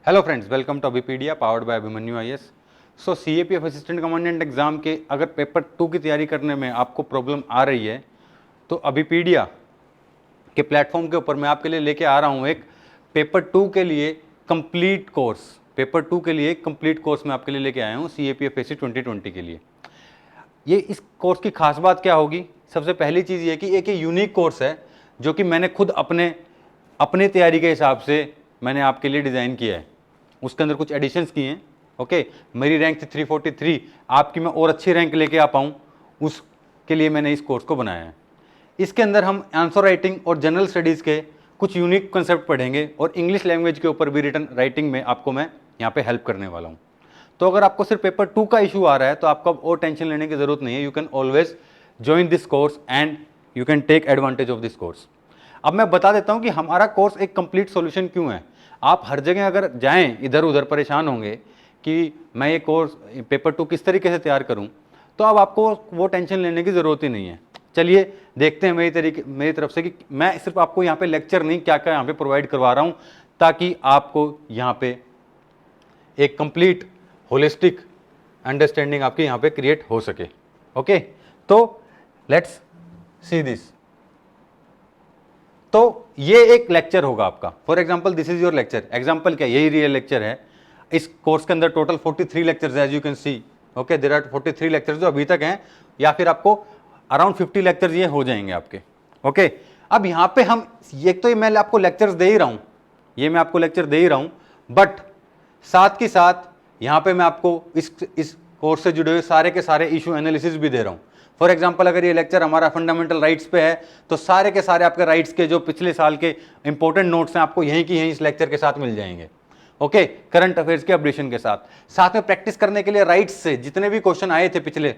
Hello friends, welcome to Abhipedia powered by Abhimanyu IAS. So CAPF assistant commandant exam के अगर paper 2 की तैयारी करने में आपको प्रॉब्लम आ रही है तो अभिपीडिया के प्लेटफॉर्म के ऊपर मैं आपके लिए लेके आ रहा हूँ एक पेपर 2 के लिए कंप्लीट कोर्स। पेपर 2 के लिए कंप्लीट कोर्स मैं आपके लिए लेके आया हूँ सीएपीएफ एसी 2020 के लिए। ये इस कोर्स की खास बात क्या होगी? सबसे पहली चीज़ ये कि एक यूनिक कोर्स है जो कि मैंने खुद अपने तैयारी के हिसाब से मैंने आपके लिए डिज़ाइन किया है। उसके अंदर कुछ एडिशंस किए हैं। ओके, मेरी रैंक थी 343, आपकी मैं और अच्छी रैंक लेके आ पाऊँ उसके लिए मैंने इस कोर्स को बनाया है। इसके अंदर हम आंसर राइटिंग और जनरल स्टडीज़ के कुछ यूनिक कंसेप्ट पढ़ेंगे और इंग्लिश लैंग्वेज के ऊपर भी रिटन राइटिंग में आपको मैं यहाँ पे हेल्प करने वाला हूँ। तो अगर आपको सिर्फ पेपर 2 का इशू आ रहा है तो आपको और टेंशन लेने की ज़रूरत नहीं है। You can always join this course and you can take advantage of this course. अब मैं बता देता हूँ कि हमारा कोर्स एक कंप्लीट सॉल्यूशन क्यों है। आप हर जगह अगर जाएं इधर उधर परेशान होंगे कि मैं ये कोर्स पेपर 2 किस तरीके से तैयार करूं, तो अब आपको वो टेंशन लेने की ज़रूरत ही नहीं है। चलिए देखते हैं मेरी तरफ से कि मैं सिर्फ आपको यहाँ पे लेक्चर नहीं क्या क्या यहाँ पे प्रोवाइड करवा रहा हूँ ताकि आपको यहाँ पे एक कंप्लीट होलिस्टिक अंडरस्टैंडिंग आपके यहाँ पे क्रिएट हो सके। ओके, तो लेट्स सी दिस। तो ये एक लेक्चर होगा आपका। For example this is your lecture. Example क्या, यही रियल लेक्चर है। इस कोर्स के अंदर total 43 lectures as you can see. Okay, there are 43 lectures जो अभी तक हैं, या फिर आपको अराउंड 50 लेक्चर्स ये हो जाएंगे आपके। ओके, अब यहाँ पे हम एक तो मैं आपको लेक्चर्स दे ही रहा हूँ, ये मैं आपको लेक्चर दे ही रहा हूँ, बट साथ के साथ यहाँ पे मैं आपको इस कोर्स से जुड़े हुए सारे के सारे इशू एनालिसिस भी दे रहा हूँ। फॉर एग्जाम्पल अगर ये लेक्चर हमारा फंडामेंटल राइट्स पे है तो सारे के सारे आपके राइट्स के जो पिछले साल के इंपॉर्टेंट नोट्स हैं आपको यहीं की यहीं इस लेक्चर के साथ मिल जाएंगे। ओके, करंट अफेयर्स के अपडेशन के साथ में प्रैक्टिस करने के लिए राइट्स से जितने भी क्वेश्चन आए थे पिछले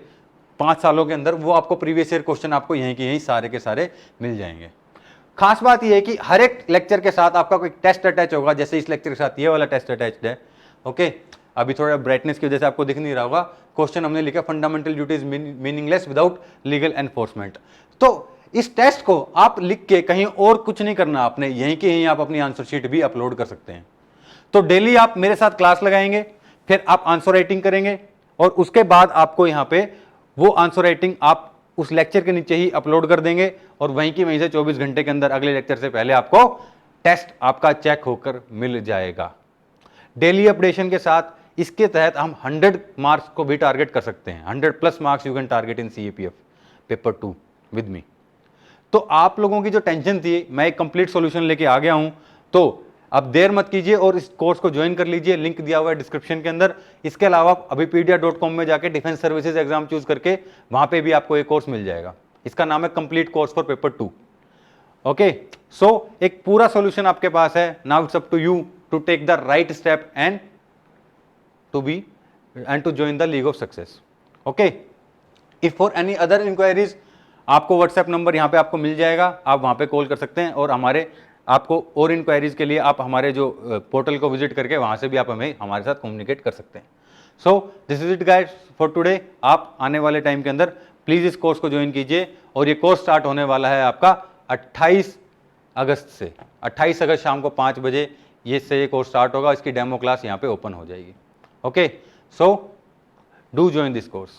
5 सालों के अंदर, वो आपको प्रीवियस ईयर क्वेश्चन आपको यहीं की यहीं सारे के सारे मिल जाएंगे। खास बात यह है कि हर एक लेक्चर के साथ आपका कोई टेस्ट अटैच होगा, जैसे इस लेक्चर के साथ ये वाला टेस्ट अटैच्ड है। ओके, अभी थोड़ा ब्राइटनेस की वजह से आपको दिख नहीं रहा होगा। क्वेश्चन हमने लिखा fundamental duties meaningless without legal enforcement. तो इस टेस्ट को आप लिख के कहीं और कुछ नहीं करना, आपने यहीं के यहीं आप अपनी आंसर शीट भी अपलोड कर सकते हैं। तो डेली आप मेरे साथ क्लास लगाएंगे, फिर आप आंसर राइटिंग करेंगे और उसके बाद आपको यहाँ पे वो आंसर राइटिंग आप उस लेक्चर के नीचे ही अपलोड कर देंगे और वहीं की वहीं से 24 घंटे के अंदर अगले लेक्चर से पहले आपको टेस्ट आपका चेक होकर मिल जाएगा। डेली अपडेशन के साथ इसके तहत हम 100 मार्क्स को भी टारगेट कर सकते हैं। 100+ marks you can target in CAPF paper 2 with me. तो आप लोगों की जो टेंशन थी, मैं एक कंप्लीट सॉल्यूशन लेके आ गया हूं। तो अब देर मत कीजिए और इस कोर्स को ज्वाइन कर लीजिए, लिंक दिया हुआ है डिस्क्रिप्शन के अंदर। इसके अलावा अभिपीडिया.com में जाके डिफेंस सर्विसेज एग्जाम चूज करके वहां पे भी आपको एक कोर्स मिल जाएगा। इसका नाम है complete course for paper 2। Okay, so एक पूरा सॉल्यूशन आपके पास है। Now it's up to you to take the right step and to join the league of success. Okay, if for any other inquiries आपको व्हाट्सएप नंबर यहाँ पे आपको मिल जाएगा, आप वहाँ पे कॉल कर सकते हैं और आपको और इंक्वायरीज के लिए आप हमारे जो पोर्टल को विजिट करके वहाँ से भी आप हमारे साथ कम्युनिकेट कर सकते हैं। So this is it guys for today. आप आने वाले टाइम के अंदर प्लीज़ इस कोर्स को ज्वाइन कीजिए और ये कोर्स स्टार्ट होने वाला है आपका 28 अगस्त से। 28 अगस्त शाम को 5 बजे ये कोर्स स्टार्ट होगा। इसकी डेमो क्लास यहाँ पे ओपन हो जाएगी। Okay, so do join this course.